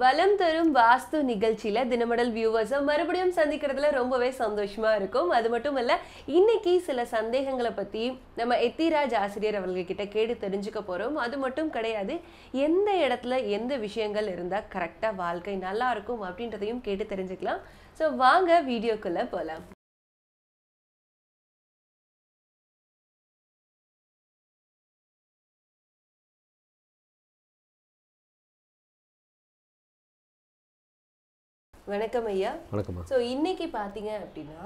வலம் தரும் வாஸ்து நிகழ்ச்சியில தினமடல் வியூவர்ஸை மறுபடியும் சந்திக்கிறதுல ரொம்பவே சந்தோஷமா இருக்கும். அது மட்டும் இல்ல, இன்னைக்கு சில சந்தேகங்களை பத்தி நம்ம எத்திராஜ் ஆசிரியர் அவர்கள்கிட்ட கேட்டு தெரிஞ்சுக்க போறோம். அது மட்டும் கிடையாது, எந்த இடத்துல எந்த விஷயங்கள் இருந்தா கரெக்டா வாழ்க்கை நல்லா இருக்கும் அப்படின்றதையும் கேட்டு தெரிஞ்சுக்கலாம். ஸோ வாங்க வீடியோக்குள்ள போலாம். வணக்கம் ஐயா. வணக்கம். ஸோ இன்னைக்கு பார்த்தீங்க அப்படின்னா,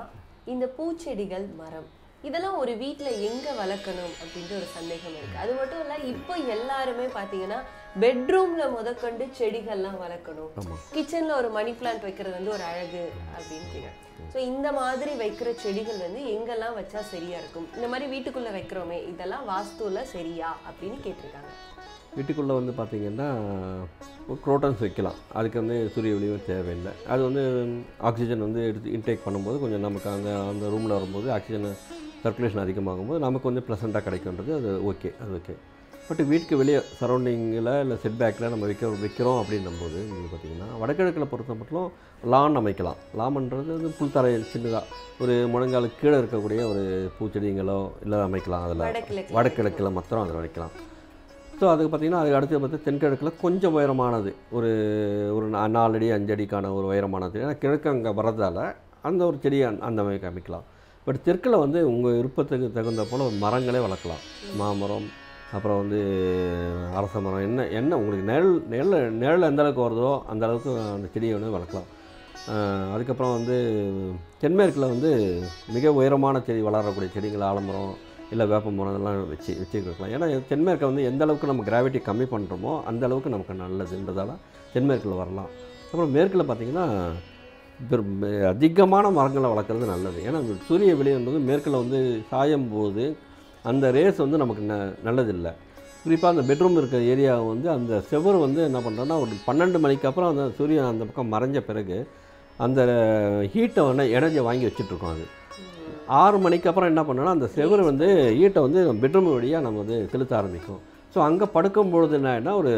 இந்த பூச்செடிகள், மரம் இதெல்லாம் ஒரு வீட்டில் எங்கே வளர்க்கணும் அப்படின்ற ஒரு சந்தேகம் இருக்குது. அது மட்டும் இல்லை, இப்போ எல்லாருமே பார்த்தீங்கன்னா பெட்ரூமில் முதற்கொண்டு செடிகள்லாம் வளர்க்கணும், கிச்சனில் ஒரு மணி பிளான்ட் வைக்கிறது வந்து ஒரு அழகு அப்படின்ட்டு. ஸோ இந்த மாதிரி வைக்கிற செடிகள் வந்து எங்கெல்லாம் வச்சா சரியாக இருக்கும், இந்த மாதிரி வீட்டுக்குள்ளே வைக்கிறோமே இதெல்லாம் வாஸ்துவில் சரியா அப்படின்னு கேட்டிருக்காங்க. வீட்டுக்குள்ளே வந்து பார்த்திங்கன்னா குரோட்டன்ஸ் வைக்கலாம். அதுக்கு வந்து சூரிய ஒளியும் தேவையில்லை. அது வந்து ஆக்சிஜன் வந்து எடுத்து இன்டேக் பண்ணும்போது கொஞ்சம் நமக்கு அந்த ரூமில் வரும்போது ஆக்சிஜன் சர்க்குலேஷன் அதிகமாகும்போது நமக்கு கொஞ்சம் ப்ளசண்ட்டாக கிடைக்குன்றது அது ஓகே. பட் வீட்டுக்கு வெளியே சரௌண்டிங்கில் இல்லை செட்பேக்கில் நம்ம வைக்கிறோம் அப்படின்னும்போது நீங்கள் பார்த்திங்கன்னா வடகிழக்கில் பொறுத்த மட்டும் லான் அமைக்கலாம். லான்ன்றது வந்து புல்தரை சின்னதாக ஒரு முழங்காலுக்கு கீழே இருக்கக்கூடிய ஒரு பூச்செடிங்களோ இல்லை அமைக்கலாம். அதில் வடகிழக்கில் மாத்திரம் அதில் வைக்கலாம். ஸோ அதுக்கு பார்த்திங்கன்னா அதுக்கு அடுத்து பார்த்து தென்கிழக்கில் கொஞ்சம் உயரமானது ஒரு 4 அடி 5 அடிக்கான ஒரு உயரமானது. ஏன்னா கிழக்கு அங்கே வர்றதால அந்த ஒரு செடியை அந்த மாதிரி அமைக்கலாம். பட் தெற்கில் வந்து உங்கள் விருப்பத்துக்கு தகுந்த போல் மரங்களே வளர்க்கலாம். மாமரம், அப்புறம் வந்து அரச மரம், என்ன உங்களுக்கு நிழல் எந்த அளவுக்கு வருதோ அந்த அளவுக்கு அந்த செடியை வந்து வளர்க்கலாம். அதுக்கப்புறம் வந்து தென்மேற்கில் வந்து மிக உயரமான செடி வளரக்கூடிய செடிகள் ஆலமரம் இல்லை வேப்ப மரம் இதெல்லாம் வச்சுக்கலாம். ஏன்னா தென்மேற்கை வந்து எந்த அளவுக்கு நம்ம கிராவிட்டி கம்மி பண்ணுறோமோ அந்த அளவுக்கு நமக்கு நல்லதுன்றதால தென்மேற்கில் வரலாம். அப்புறம் மேற்கில் பார்த்திங்கன்னா அதிகமான மரங்களை வளர்க்குறது நல்லது. ஏன்னா சூரிய வெளி என்பது மேற்கில் வந்து சாயும் போது அந்த ரேஸ் வந்து நமக்கு நல்லதில்லை. குறிப்பாக அந்த பெட்ரூம் இருக்கிற ஏரியாவை வந்து அந்த செவரு வந்து என்ன பண்ணுறோன்னா ஒரு 12 மணிக்கு அப்புறம் அந்த சூரியன் அந்த பக்கம் மறைஞ்ச பிறகு அந்த ஹீட்டை வந்து எனர்ஜியை வாங்கி வச்சுட்ருக்கோம். அது 6 மணிக்கு அப்புறம் என்ன பண்ணோன்னா அந்த செவரு வந்து ஹீட்டை வந்து பெட்ரூம் வழியாக நம்ம வந்து செலுத்த ஆரம்பிக்கும். ஸோ அங்கே படுக்கும்பொழுது என்ன ஒரு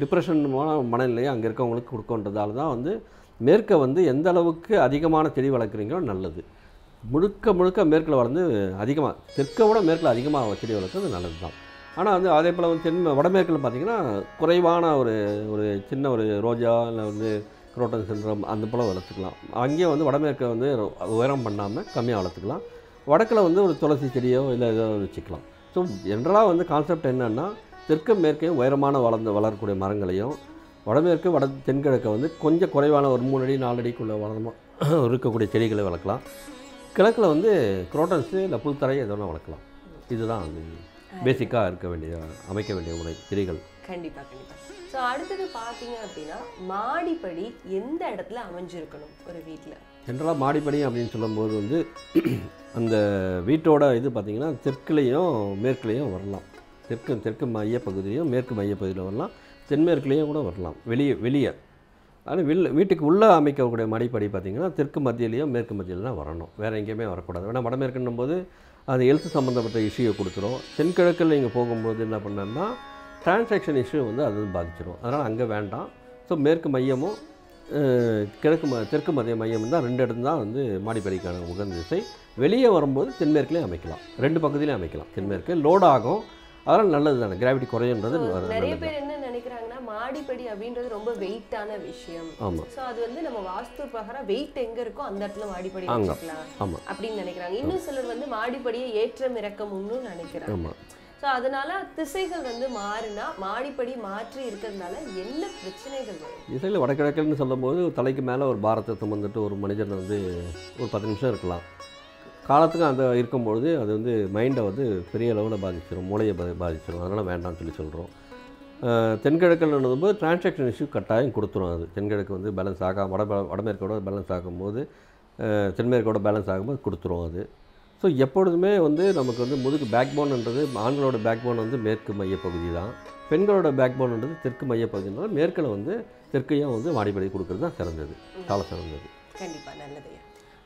டிப்ரெஷனான மனநிலையை அங்கே இருக்கவங்களுக்கு கொடுக்கன்றதால தான் வந்து மேற்கை வந்து எந்த அளவுக்கு அதிகமான செடி வளர்க்குறீங்களோ நல்லது. முழுக்க மேற்கில் வளர்ந்து அதிகமாக தெற்கை விட மேற்கில் அதிகமாக செடி வளர்க்குறது நல்லது தான். ஆனால் வந்து அதே போல் வந்து வடமேற்கில் பார்த்திங்கன்னா குறைவான ஒரு சின்ன ஒரு ரோஜா இல்லை வந்து குரோட்டன் சின்ரம் அந்த போல் வளர்த்துக்கலாம். அங்கேயே வந்து வடமேற்கை வந்து உயரம் பண்ணாமல் கம்மியாக வளர்த்துக்கலாம். வடக்கில் வந்து ஒரு துளசி செடியோ இல்லை ஏதோ வச்சுக்கலாம். ஸோ ஜென்ரலாக வந்து கான்செப்ட் என்னென்னா தெற்கு மேற்கையும் உயரமான வளரக்கூடிய மரங்களையும் வடமேற்கு தென்கிழக்கை வந்து கொஞ்சம் குறைவான ஒரு 3 அடி 4 அடிக்குள்ளே வளரமாக இருக்கக்கூடிய செடிகளை வளர்க்கலாம். கிழக்கில் வந்து குரோட்டன்ஸு இல்லை புல்தரை எதோனா வளர்க்கலாம். இதுதான் வந்து பேசிக்காக அமைக்க வேண்டிய முறை செடிகள். கண்டிப்பாக. ஸோ அடுத்தது பார்த்தீங்க அப்படின்னா, மாடிப்படி எந்த இடத்துல அமைஞ்சிருக்கணும் ஒரு வீட்டில்? ஜென்ரலாக மாடிப்படி அப்படின்னு சொல்லும்போது வந்து அந்த வீட்டோட இது பார்த்திங்கன்னா தெற்குலேயும் மேற்குலேயும் வரலாம். தெற்கு மையப்பகுதியும் மேற்கு மையப்பகுதியில் வரலாம். தென்மேற்குலேயும் கூட வரலாம். வெளியே ஆனால் வீட்டுக்கு உள்ளே அமைக்கக்கூடிய மாடிப்படி பார்த்திங்கன்னா தெற்கு மத்தியிலையும் மேற்கு மத்தியில் தான் வரணும். வேறு எங்கேயுமே வரக்கூடாது. ஏன்னா வடமேற்குன்னும் போது அது ஹெல்த் சம்மந்தப்பட்ட இஷ்யூவை கொடுத்துரும். தென்கிழக்கில் நீங்கள் போகும்போது என்ன பண்ணணும்னா டிரான்சாக்ஷன் இஷ்யூ வந்து அது பாதிச்சிடும். அதனால் அங்கே வேண்டாம். ஸோ மேற்கு மையமும் தெற்கு மத்திய மையம் தான் 2 இடம் தான் வந்து மாடிப்படிக்கான உகந்த திசை. வெளியே வரும்போது தென்மேற்குலேயும் அமைக்கலாம். 2 பகுதியிலையும் அமைக்கலாம். தென்மேற்கு லோட் ஆகும், அதனால் நல்லது தானே, கிராவிட்டி குறையுன்றது. நிறைய பேர் என்ன நினைக்கிறாங்கன்னா மாடிப்படி அப்படின்றது ரொம்ப வெயிட்டான விஷயம். ஆமாம். ஸோ அது வந்து நம்ம வாஸ்து பிரகாரம் வெயிட் எங்கே இருக்கோ அந்த இடத்துல மாடிப்படி வச்சுக்கலாம் அப்படின்னு நினைக்கிறாங்க. இன்னும் சிலர் வந்து மாடிப்படியை ஏற்றம் இறக்கமும்னு நினைக்கிறாங்க. ஆமாம். ஸோ அதனால திசைகள் வந்து மாறினா மாடிப்படி மாற்றி இருக்கிறதுனால என்ன பிரச்சனைகள் வரும்? திசையில் வடகிழக்குன்னு சொல்லும்போது தலைக்கு மேலே ஒரு பாரத்தை சுமந்துட்டு ஒரு மனிதன் வந்து ஒரு 10 நிமிஷம் இருக்கலாம். காலத்துக்கு அந்த இருக்கும்பொழுது அது வந்து மைண்டை வந்து பெரிய அளவில் பாதிச்சிடும், மூளையை பாதிச்சிடும். அதனால் வேண்டாம்னு சொல்கிறோம். தென்கிழக்குன்னு போது டிரான்சாக்ஷன் இஷ்யூ கட்டாயம் கொடுத்துரும். அது தென்கிழக்கு வந்து பேலன்ஸ் வடமேற்கோட பேலன்ஸ் ஆகும்போது தென்மேற்கோட பேலன்ஸ் ஆகும்போது கொடுத்துரும் அது. ஸோ எப்பொழுதுமே வந்து நமக்கு வந்து முதுகு பேக்போன்ன்றது ஆண்களோட பேக்போன் வந்து மேற்கு மையப்பகுதி தான். பெண்களோட பேக்போன்ன்றது தெற்கு மையப்பகுதினால மேற்கில் வந்து தெற்கையும் வந்து மாடிப்படி கொடுக்குறது தான் சிறந்தது, சால சிறந்தது. கண்டிப்பாக நல்லது.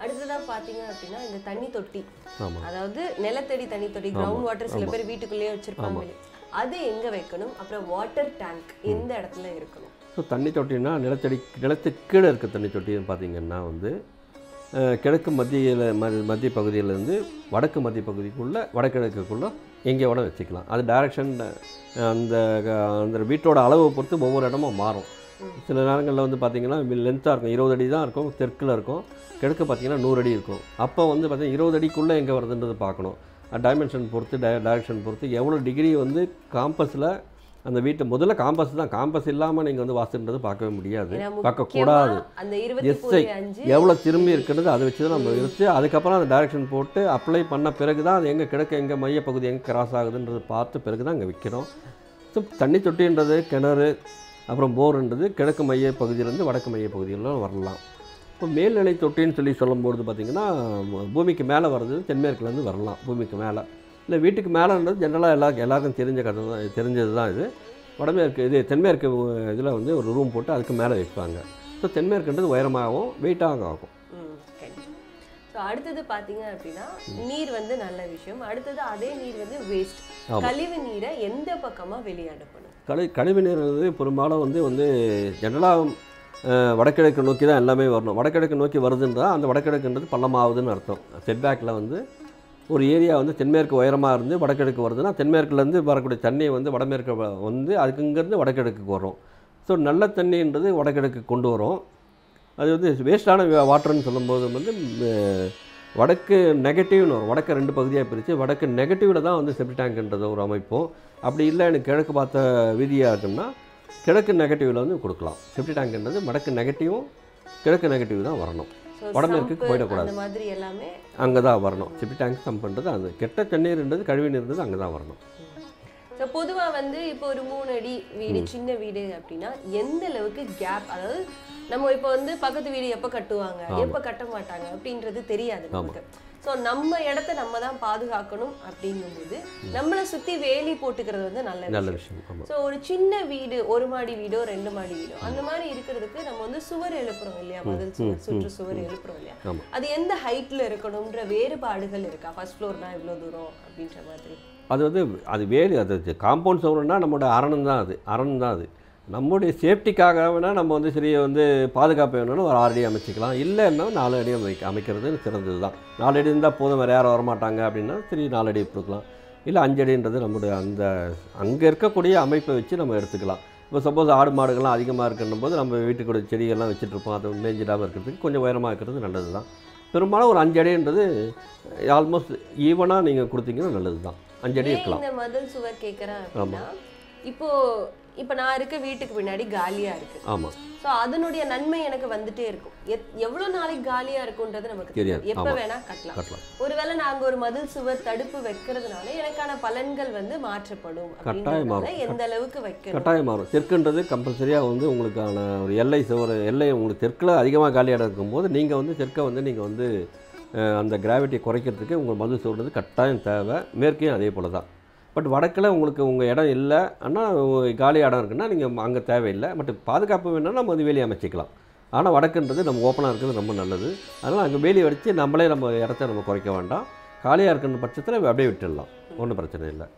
அடுத்ததாக பார்த்தீங்க அப்படின்னா இந்த தண்ணி தொட்டி, ஆமாம், அதாவது நிலத்தடி தண்ணி தொட்டி, கிரவுண்ட் வாட்டர் சில பேர் வீட்டுக்குள்ளேயே வச்சுருப்பாங்க. அது எங்கே வைக்கணும்? அப்புறம் வாட்டர் டேங்க் எந்த இடத்துல இருக்கணும்? ஸோ தண்ணி தொட்டின்னா நிலத்துக்கு கீழே இருக்க தண்ணி தொட்டின்னு பார்த்திங்கன்னா வந்து கிழக்கு மத்திய பகுதியிலேருந்து வடக்கு மத்திய பகுதிக்குள்ளே வடகிழக்குக்குள்ளே எங்கே வேணால் வச்சுக்கலாம். அது டைரெக்ஷன் அந்த அந்த வீட்டோட அளவை பொறுத்து ஒவ்வொரு இடமும் மாறும். சில நேரங்களில் வந்து பார்த்திங்கன்னா லென்த்தாக இருக்கும், 20 அடி தான் இருக்கும், தெற்கில் இருக்கும். கிழக்கு பார்த்திங்கன்னா 100 அடி இருக்கும். அப்போ வந்து பார்த்திங்கன்னா 20 அடிக்குள்ளே எங்கே வருதுன்றது பார்க்கணும். டைமென்ஷன் பொறுத்து டைரெக்ஷன் பொறுத்து எவ்வளோ டிகிரி வந்து காம்பஸில் அந்த வீட்டை முதல்ல காம்பஸ் தான். காம்பஸ் இல்லாமல் நீங்கள் வந்து வாஸ்துன்றது பார்க்கவே முடியாது, பார்க்கக்கூடாது. எஸ்ஐ எவ்வளோ திரும்பி இருக்கிறது அதை வச்சு தான் நம்ம வச்சு அதுக்கப்புறம் அந்த டைரெக்ஷன் போட்டு அப்ளை பண்ண பிறகு தான் அது எங்கே கிழக்கு எங்கே மையப்பகுதி எங்கே கிராஸ் ஆகுதுன்றது பார்த்து பிறகு தான் அங்கே விற்கிறோம். ஸோ தண்ணி தொட்டின்றது கிணறு அப்புறம் போர்ன்றது கிழக்கு மைய பகுதியிலேருந்து வடக்கு மைய பகுதியிலாம் வரலாம். இப்போ மேல்நிலை தொட்டின்னு சொல்லும்போது பார்த்திங்கன்னா பூமிக்கு மேலே வர்றது தென்மேற்குலேருந்து வரலாம். பூமிக்கு மேலே இல்லை வீட்டுக்கு மேலேன்றது ஜென்ரலாக எல்லாருக்கும் தெரிஞ்ச கதை தான், தெரிஞ்சது தான். இது வடமேற்கு தென்மேற்கு இதில் வந்து ஒரு ரூம் போட்டு அதுக்கு மேலே வைப்பாங்க. ஸோ தென்மேற்குன்றது உயரமாகவும் வெயிட்டாக ஆகும். ஸோ அடுத்தது பார்த்தீங்க அப்படின்னா நீர் வந்து நல்ல விஷயம். அடுத்தது அதே நீர் வந்து வேஸ்ட், கழிவு நீரை எந்த பக்கமாக வெளியேற்றப்படும்? கழிவு நீர் வந்து பெரும்பாலும் வந்து ஜென்ரலாக வடகிழக்கு நோக்கி தான் எல்லாமே வரணும். வடகிழக்கு நோக்கி வருதுன்றா அந்த வடகிழக்குன்றது பள்ளமாகுதுன்னு அர்த்தம். செட்பேக்கில் வந்து ஒரு ஏரியா வந்து தென்மேற்கு உயரமாக இருந்து வடகிழக்கு வருதுன்னா தென்மேற்குலேருந்து வரக்கூடிய தண்ணி வந்து வடமேற்கு வந்து அதுக்குங்கிறது வடகிழக்குக்கு வரும். ஸோ நல்ல தண்ணின்றது வடகிழக்கு கொண்டு வரும். அது வந்து வேஸ்டான வாட்டர்னு சொல்லும்போது வந்து வடக்கு நெகட்டிவ்னு வரும். வடக்கு 2 பகுதியாக பிரித்து வடக்கு நெகட்டிவில் தான் வந்து செப்டி டேங்க்ன்றது ஒரு அமைப்போம். அப்படி இல்லை எனக்கு கிழக்கு பார்த்த வீதியாக இருக்குன்னா கிழக்கு நெகட்டிவில் வந்து கொடுக்கலாம். செப்டி டேங்க்ன்றது வடக்கு நெகட்டிவும் கிழக்கு நெகட்டிவ் தான் வரணும், வடமேற்கு போயிடக்கூடாது. அங்கே தான் வரணும். செப்டி டேங்க் சம்ப் பண்ணுறது அந்த கெட்ட தண்ணீர்ன்றது கழிவு நீர்ன்றது அங்கே தான் வரணும். ஸோ பொதுவாக வந்து இப்போ ஒரு 3 அடி வீடு, சின்ன வீடு அப்படின்னா எந்த அளவுக்கு கேப், அதாவது நம்ம இப்போ வந்து பக்கத்து வீடு எப்போ கட்டுவாங்க எப்போ கட்ட மாட்டாங்க அப்படின்றது தெரியாது நமக்கு. ஸோ நம்ம இடத்த நம்ம தான் பாதுகாக்கணும் அப்படிங்கும்போது நம்மளை சுற்றி வேலி போட்டுக்கிறது வந்து நல்ல விஷயம். ஸோ ஒரு சின்ன வீடு, 1 மாடி வீடோ 2 மாடி வீடோ அந்த மாதிரி இருக்கிறதுக்கு நம்ம வந்து சுவர் எழுப்புறோம் இல்லையா, மதில் சுவர், சுற்று சுவர் எழுப்புறோம் இல்லையா, அது எந்த ஹைட்டில் இருக்கணும்ன்ற வேறுபாடுகள் இருக்கா? ஃபர்ஸ்ட் ஃப்ளோர்னா இவ்வளோ தூரம் அப்படின்ற மாதிரி? அது வந்து அது வேலி, அது காம்பவுண்ட் சுவர்னா நம்மளோட அரண் தான். அது நம்முடைய சேஃப்டிக்காக வேணால் நம்ம வந்து சரி வந்து பாதுகாப்பு வேணும்னு ஒரு 6 அடி அமைச்சிக்கலாம். இல்லைன்னா 4 அடி அமைக்கிறது சிறந்தது தான். 4 அடி இருந்தால் போதும், வேறு யாரும் வரமாட்டாங்க அப்படின்னா சரி 4 அடி கொடுக்கலாம். இல்லை 5 அடின்றது நம்முடைய அந்த அங்கே இருக்கக்கூடிய அமைப்பை வச்சு நம்ம எடுத்துக்கலாம். இப்போ சப்போஸ் ஆடு மாடுகள்லாம் அதிகமாக இருக்குன்னும் போது நம்ம வீட்டுக்குடைய செடிகள்லாம் வச்சுட்ருப்போம், அதை மேய்ஞ்சிடாமல் இருக்கிறதுக்கு கொஞ்சம் உயரமாக இருக்கிறது நல்லது தான். பெரும்பாலும் ஒரு 5 அடின்றது ஆல்மோஸ்ட் ஈவனாக நீங்கள் கொடுத்தீங்கன்னா நல்லது தான். 5 அடி இருக்கலாம். இந்த மதில் சுவர் கேட்குறேன் அப்படின்னா இப்போ நான் இருக்க வீட்டுக்கு பின்னாடி காலியாக இருக்குது. ஆமாம். ஸோ அதனுடைய நன்மை எனக்கு வந்துட்டே இருக்கும். எவ்வளோ நாளைக்கு காலியாக இருக்குன்றது நமக்கு தெரியாது, எப்போ வேணால் கட்டலாம். ஒருவேளை நாங்கள் ஒரு மதில் சுவர் தடுப்பு வைக்கிறதுனால எனக்கான பலன்கள் வந்து மாற்றப்படும். கட்டாயமாக எந்த அளவுக்கு வைக்கணும்? கட்டாயம் மாறும். தெற்குன்றது கம்பல்சரியாக வந்து உங்களுக்கான ஒரு எல்லை சுவர், எல்லை உங்களுக்கு தெற்கில் அதிகமாக காலியாக இருக்கும்போது நீங்கள் வந்து தெற்கை வந்து நீங்கள் வந்து அந்த கிராவிட்டியை குறைக்கிறதுக்கு உங்கள் மதில் சுவர்ன்றது கட்டாயம் தேவை. மேற்கையும் அதே போல் தான். பட் வடக்கில் உங்களுக்கு உங்கள் இடம் இல்லை ஆனால் காலி இடம் இருக்குன்னா நீங்கள் அங்கே தேவையில்லை. பட் பாதுகாப்பு வேணும்னா நம்ம வந்து வேலி அமைச்சிக்கலாம். ஆனால் வடக்குன்றது நம்ம ஓப்பனாக இருக்கிறது ரொம்ப நல்லது. அதனால் அங்கே வேலி வச்சு நம்மளே நம்ம இடத்த நம்ம குறைக்க வேண்டாம். காலியாக இருக்கிற பட்சத்தில் அப்படியே விட்டுடலாம், ஒன்றும் பிரச்சனை இல்லை.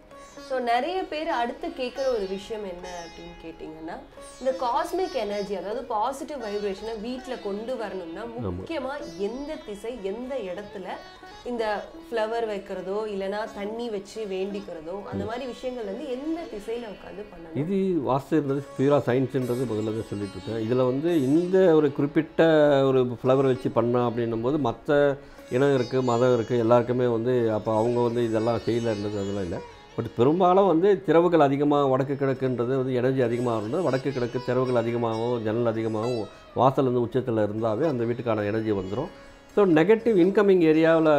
ஸோ நிறைய பேர் அடுத்து கேட்குற ஒரு விஷயம் என்ன அப்படின்னு கேட்டிங்கன்னா, இந்த காஸ்மிக் எனர்ஜி, அதாவது பாசிட்டிவ் வைப்ரேஷனை வீட்டில் கொண்டு வரணும்னா முக்கியமாக எந்த திசை, எந்த இடத்துல இந்த ஃப்ளவர் வைக்கிறதோ இல்லைனா தண்ணி வச்சு வேண்டிக்கிறதோ அந்த மாதிரி விஷயங்கள் வந்து எந்த திசையில் உட்காந்து பண்ணணும்? இது வாஸ்துன்றது பியூரா சயின்ஸுன்றது முதல்ல தான் சொல்லிட்டு இருக்கேன். இதில் வந்து இந்த ஒரு குறிப்பிட்ட ஒரு ஃப்ளவர் வச்சு பண்ணோம் அப்படின்னும் போது மற்ற இனம் இருக்குது, மதம் இருக்குது, எல்லாருக்குமே வந்து அப்போ அவங்க வந்து இதெல்லாம் செய்யலைன்றது அதெல்லாம் இல்லை. பட் பெரும்பாலும் வந்து திறவுகள் அதிகமாக வடக்கு கிழக்குன்றது வந்து எனர்ஜி அதிகமாக இருந்தது. வடக்கு கிழக்கு திறவுகள் அதிகமாகவும் ஜன்னல் அதிகமாகவும் வாசல் வந்து உச்சத்தில் இருந்தாவே அந்த வீட்டுக்கான எனர்ஜி வந்துடும். ஸோ நெகட்டிவ் இன்கமிங் ஏரியாவில்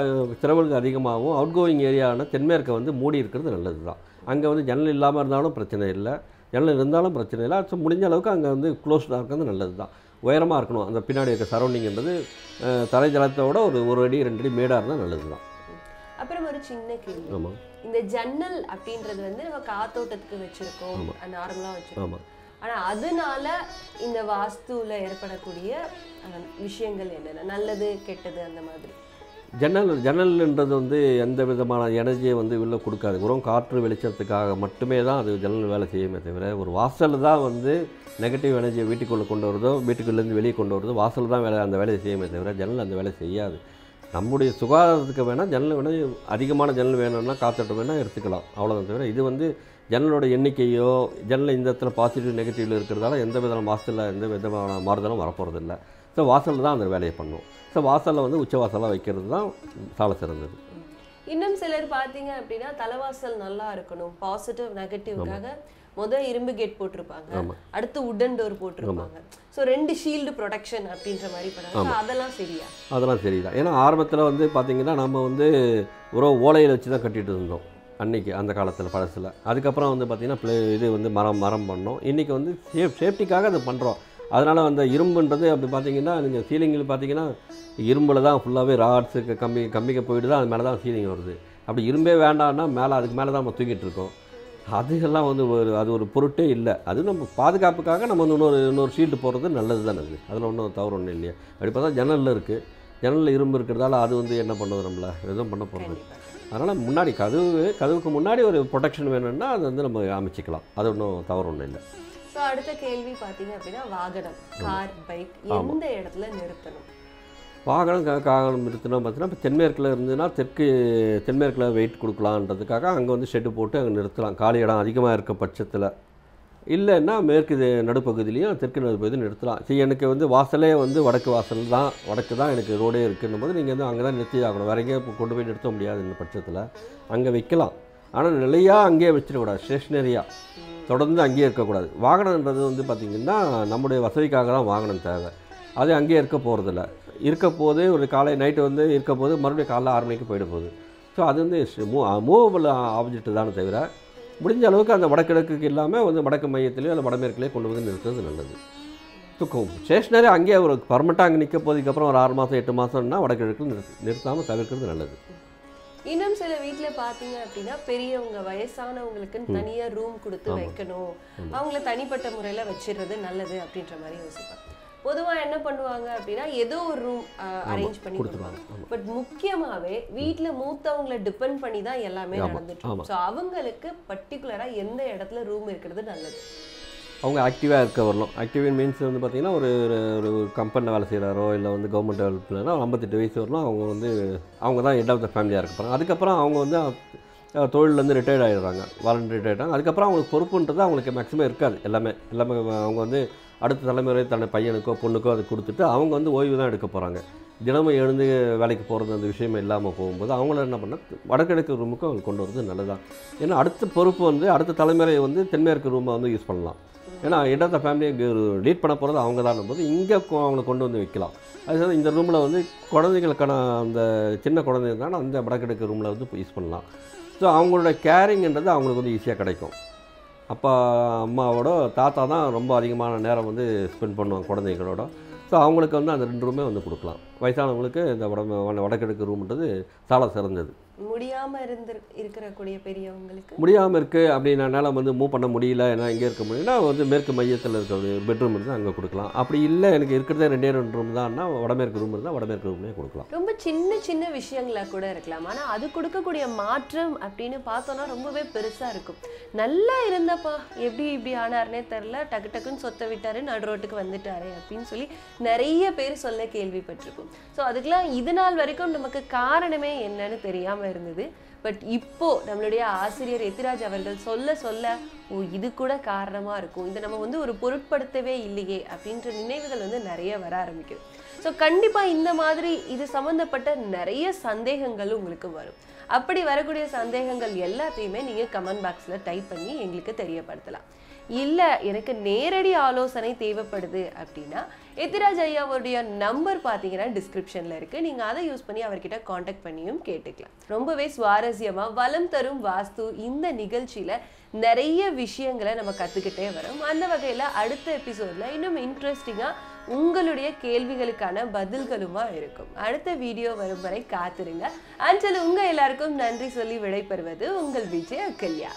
திறவுகள் அதிகமாகவும் அவுட் கோயிங் ஏரியாவில் தென்மேற்கை வந்து மூடி இருக்கிறது நல்லது தான். அங்கே வந்து ஜன்னல் இல்லாமல் இருந்தாலும் பிரச்சனை இல்லை, ஜன்னல் இருந்தாலும் பிரச்சனை இல்லை. ஸோ முடிஞ்ச அளவுக்கு அங்கே வந்து க்ளோஸ்டாக இருக்கிறது நல்லது தான். உயரமாக இருக்கணும், அந்த பின்னாடி இருக்க சரௌண்டிங்கிறது தரை ஜலத்தோட ஒரு அடி 2 அடி மேடாக இருந்தால் நல்லது தான். அப்புறம் ஒரு சின்ன கேள்வி, ஆமாம், இந்த ஜன்னல் அப்படின்றது வந்து நம்ம காத்தோட்டத்துக்கு வச்சுருக்கோம், நார்மலாக வச்சுருக்கோம். ஆமாம். ஆனால் அதனால இந்த வாஸ்துவில் ஏற்படக்கூடிய விஷயங்கள் என்னென்ன, நல்லது கெட்டது அந்த மாதிரி? ஜன்னல்ன்றது வந்து எந்த விதமான எனர்ஜியை வந்து வெளில கொடுக்காது. வெறும் காற்று வெளிச்சத்துக்காக மட்டுமே தான் அது ஜன்னல் வேலை செய்யுமே தவிர, ஒரு வாசல் தான் வந்து நெகட்டிவ் எனர்ஜியை வீட்டுக்குள்ளே கொண்டு வரதோ, வீட்டுக்குள்ளேருந்து வெளியே கொண்டு வரதோ வாசல் தான் அந்த வேலையை செய்யுமே தவிர ஜன்னல் அந்த வேலை செய்யாது. நம்முடைய சுகாதாரத்துக்கு வேணால் ஜன்னல் வேணால் அதிகமான ஜன்னல் வேணும்னா காற்றோட்டம் வேணால் எடுத்துக்கலாம், அவ்வளோதான். தவிர இது வந்து ஜன்னலோட எண்ணிக்கையோ ஜன்னல் இந்த இடத்துல பாசிட்டிவ் நெகட்டிவில் இருக்கிறதால எந்த விதமான வாசலில் எந்த விதமான மாறுதலும் வரப்போகிறதில்ல. ஸோ வாசலில் தான் அந்த வேலையை பண்ணும். ஸோ வாசலில் வந்து உச்ச வாசலாக வைக்கிறது தான் சால சிறந்தது. இன்னும் சிலர் பார்த்தீங்க அப்படின்னா தலைவாசல் நல்லா இருக்கணும், பாசிட்டிவ் நெகட்டிவ்காக இரும்பு கேட் போட்டிருப்பாங்க, அடுத்து உடன் டோர் போட்டிருப்பாங்க. ஸோ 2 ஷீல்டு ப்ரொடெக்ஷன் அப்படின்ற மாதிரி பண்ணாங்க. அதெல்லாம் சரியா? அதெல்லாம் சரிதான். ஏன்னா ஆரம்பத்தில் வந்து பார்த்திங்கன்னா நம்ம வந்து ஒரு ஓலையில் வச்சு தான் கட்டிகிட்டு இருந்தோம் அன்றைக்கி, அந்த காலத்தில் பழசில். அதுக்கப்புறம் வந்து பார்த்திங்கன்னா இது வந்து மரம் பண்ணோம். இன்றைக்கி வந்து சேஃப்டிக்காக அது பண்ணுறோம். அதனால் அந்த இரும்புன்றது அப்படி பார்த்திங்கன்னா நீங்கள் சீலிங்கில் பார்த்திங்கன்னா இரும்பில் தான் ஃபுல்லாகவே ராட்ஸுக்கு கம்பிக்கு போயிட்டு தான் அது மேலே தான் சீலிங் வருது. அப்படி இரும்பே வேண்டாம்னா அதுக்கு மேலே தான் நம்ம தூக்கிட்டு இருக்கோம். அதுக்கெல்லாம் வந்து அது ஒரு பொருட்டே இல்லை. அது நம்ம பாதுகாப்புக்காக நம்ம வந்து இன்னொரு ஷீல்டு போடுறது நல்லது தானே. அது அதில் ஒன்றும் தவறு ஒன்றும் இல்லையா. அப்படி பார்த்தா ஜன்னலில் இருக்குது, ஜன்னலில் இரும்பு இருக்கிறதால அது வந்து என்ன பண்ணுது, நம்மளை எதுவும் பண்ண போகிறது. அதனால் முன்னாடி கதவுக்கு முன்னாடி ஒரு ப்ரொடெக்ஷன் வேணும்னா அது வந்து நம்ம அமைச்சிக்கலாம், அது ஒன்றும் தவறு ஒன்றும் இல்லை. ஸோ அடுத்த கேள்வி பார்த்தீங்க அப்படின்னா வாகனம், கார், பைக் எந்த இடத்துல நிறுத்தணும்? வாகனம் நிறுத்தணும் பார்த்தீங்கன்னா இப்போ தென்மேற்கில் இருந்ததுன்னா தென்மேற்கில் வெயிட் கொடுக்கலான்றதுக்காக அங்கே வந்து ஷெட்டு போட்டு அங்கே நிறுத்தலாம், காலி இடம் அதிகமாக இருக்க பட்சத்தில். இல்லைன்னா மேற்கு நடுப்பகுதியிலையும் தெற்கு நடுப்பகுதியும் நிறுத்தலாம். சரி, எனக்கு வந்து வாசலே வந்து வடக்கு தான் எனக்கு ரோடே இருக்குன்னும் போது நீங்கள் வந்து அங்கே தான் நிறுத்தி ஆகணும், வேற எங்கேயும் கொண்டு போய் நிறுத்த முடியாது. இந்த பட்சத்தில் அங்கே வைக்கலாம். ஆனால் நிலையாக அங்கேயே வச்சிடக்கூடாது, ஸ்டேஷ்னரியாக தொடர்ந்து அங்கேயே இருக்கக்கூடாது. வாகனன்றது வந்து பார்த்திங்கன்னா நம்முடைய வசதிக்காக தான் வாகனம் தேவை. அது அங்கேயே இருக்க போது ஒரு காலை நைட்டு வந்து இருக்க போது மறுபடியும் காலைல 6 மணிக்கு போயிட போகுது. ஸோ அது வந்து மூவபிள் ஆப்ஜெக்ட் தானே தவிர முடிஞ்ச அளவுக்கு அந்த வடகிழக்குக்கு இல்லாமல் வந்து வடக்கு மையத்திலேயோ இல்லை வடமேற்கிலேயோ கொண்டு வந்து நிறுத்துறது நல்லது. தூக்கம் ஸ்டேஷ்னரி அங்கேயே ஒரு பர்மனெண்ட்டாக அங்கே நிற்க போதுக்கப்புறம் ஒரு 6 மாதம் 8 மாதம்னா வடகிழக்கு நிறுத்தாமல் தவிர்க்கிறது நல்லது. இன்னும் சில வீட்டில் பார்த்தீங்க அப்படின்னா பெரியவங்க வயசானவங்களுக்குன்னு தனியாக ரூம் கொடுத்து வைக்கணும், அவங்கள தனிப்பட்ட முறையில் வச்சிடுறது நல்லது அப்படின்ற மாதிரி யோசிப்பாங்க. பொதுவாக என்ன பண்ணுவாங்க அப்படின்னா ஏதோ ஒரு ரூம் அரேஞ்ச் பண்ணி கொடுப்பாங்க. பட் முக்கியமாகவே வீட்டில் மூத்தவங்களை டிபெண்ட் பண்ணி தான் எல்லாமே நடந்துட்டு. ஸோ அவங்களுக்கு பர்டிகுலராக எந்த இடத்துல ரூம் இருக்கிறது நல்லது? அவங்க ஆக்டிவாக இருக்க வரலாம். ஆக்டிவ் மீன்ஸ் வந்து பார்த்திங்கன்னா ஒரு கம்பெனியில் வேலை செய்கிறாரோ இல்லை வந்து கவர்மெண்ட் டெவலப்மெண்ட்னா 58 வயசு வரலாம். அவங்க தான் ஹெட் ஆஃப் த ஃபேமிலியாக இருக்க போகிறாங்க. அதுக்கப்புறம் அவங்க வந்து தொழிலேருந்து ரிட்டையர்ட் ஆகிடுறாங்க, வாலண்டரி ரிட்டையர்ட் ஆகிறாங்க. அதுக்கப்புறம் அவங்களுக்கு பொறுப்புன்றது அவங்களுக்கு மேக்ஸிமம் இருக்காது. எல்லாமே அவங்க வந்து அடுத்த தலைமுறை தன்னை பையனுக்கோ பொண்ணுக்கோ அதை கொடுத்துட்டு அவங்க வந்து ஓய்வு தான் எடுக்க போகிறாங்க. தினமும் எழுந்து வேலைக்கு போகிறது அந்த விஷயம் இல்லாமல் போகும்போது அவங்கள என்ன பண்ணால் வடகிழக்கு ரூமுக்கு அவங்க கொண்டு வரது நல்லதான். ஏன்னா அடுத்த பொறுப்பு வந்து அடுத்த தலைமுறை வந்து தென்மேற்கு ரூமை வந்து யூஸ் பண்ணலாம். ஏன்னா ஹெட் ஆஃப் த ஃபேமிலியை லீட் பண்ண போகிறது அவங்க தான் போது இங்கே அவங்கள கொண்டு வந்து வைக்கலாம். அது இந்த ரூமில் வந்து குழந்தைகளுக்கான அந்த சின்ன குழந்தை இருந்தாலும் அந்த வடகிழக்கு ரூமில் வந்து யூஸ் பண்ணலாம். ஸோ அவங்களோட கேரிங்ன்றது அவங்களுக்கு வந்து ஈஸியாக கிடைக்கும். அப்பா அம்மாவோட தாத்தா தான் ரொம்ப அதிகமான நேரம் வந்து ஸ்பெண்ட் பண்ணுவாங்க குழந்தைகளோட. ஸோ அவங்களுக்கு வந்து அந்த 2 ரூமே வந்து கொடுக்கலாம். வயசானவங்களுக்கு இந்த வடகிழக்கு ரூம்ன்றது சால சிறந்தது. முடியாமல் இருக்கக்கூடிய பெரியவங்களுக்கு முடியாமல் இருக்குது அப்படின்னால வந்து மூவ் பண்ண முடியல, ஏன்னா இங்கே இருக்க முடியும்னா வந்து மேற்கு மையத்தில் இருக்க ஒரு பெட்ரூம் இருந்தால் அங்கே கொடுக்கலாம். அப்படி இல்லை எனக்கு இருக்கிறதே 2 ரூம் தான்னா வடமேற்கு ரூம் இருந்தால் வடமேற்கு ரூம்லேயே கொடுக்கலாம். ரொம்ப சின்ன விஷயங்களாக கூட இருக்கலாம். ஆனால் அது கொடுக்கக்கூடிய மாற்றம் அப்படின்னு பார்த்தோன்னா ரொம்பவே பெருசாக இருக்கும். நல்லா இருந்தப்பா இப்படி ஆனார்னே தெரில, டக்குன்னு சொத்தை விட்டாரு, நடு ரோட்டுக்கு வந்துட்டாரு அப்படின்னு சொல்லி நிறைய பேர் சொல்ல கேள்விப்பட்டிருக்கும். ஸோ அதுக்கெல்லாம் இது நாள் வரைக்கும் நமக்கு காரணமே என்னன்னு தெரியாமல் இருந்தது. பட் இப்போ நம்மளுடைய ஆசிரியர் எத்திராஜ் அவர்கள் சொல்ல இது கூட காரணமா இருக்கும், இதை நம்ம வந்து ஒரு பொருட்படுத்தவே இல்லையே அப்படின்ற நினைவுகள் வந்து நிறைய வர ஆரம்பிக்கும். ஸோ கண்டிப்பா இந்த மாதிரி இது சம்பந்தப்பட்ட நிறைய சந்தேகங்கள் உங்களுக்கு வரும். அப்படி வரக்கூடிய சந்தேகங்கள் எல்லாத்தையுமே நீங்க கமெண்ட் பாக்ஸ்ல டைப் பண்ணி எங்களுக்கு தெரியப்படுத்தலாம். இல்லை எனக்கு நேரடி ஆலோசனை தேவைப்படுது அப்படின்னா எத்திராஜ் ஐயாவுடைய நம்பர் பார்த்தீங்கன்னா டிஸ்கிரிப்ஷனில் இருக்குது. நீங்கள் அதை யூஸ் பண்ணி அவர்கிட்ட காண்டாக்ட் பண்ணியும் கேட்டுக்கலாம். ரொம்பவே சுவாரஸ்யமாக வளம் தரும் வாஸ்து இந்த நிகழ்ச்சியில் நிறைய விஷயங்களை நம்ம கற்றுக்கிட்டே வரோம். அந்த வகையில் அடுத்த எபிசோடில் இன்னும் இன்ட்ரெஸ்டிங்காக உங்களுடைய கேள்விகளுக்கான பதில்களுமா இருக்கும். அடுத்த வீடியோ வரும் வரை காத்திருங்க. அஞ்சல் உங்கள் எல்லாருக்கும் நன்றி சொல்லி விடைபெறுவது உங்கள் விஜய் அகல்யா.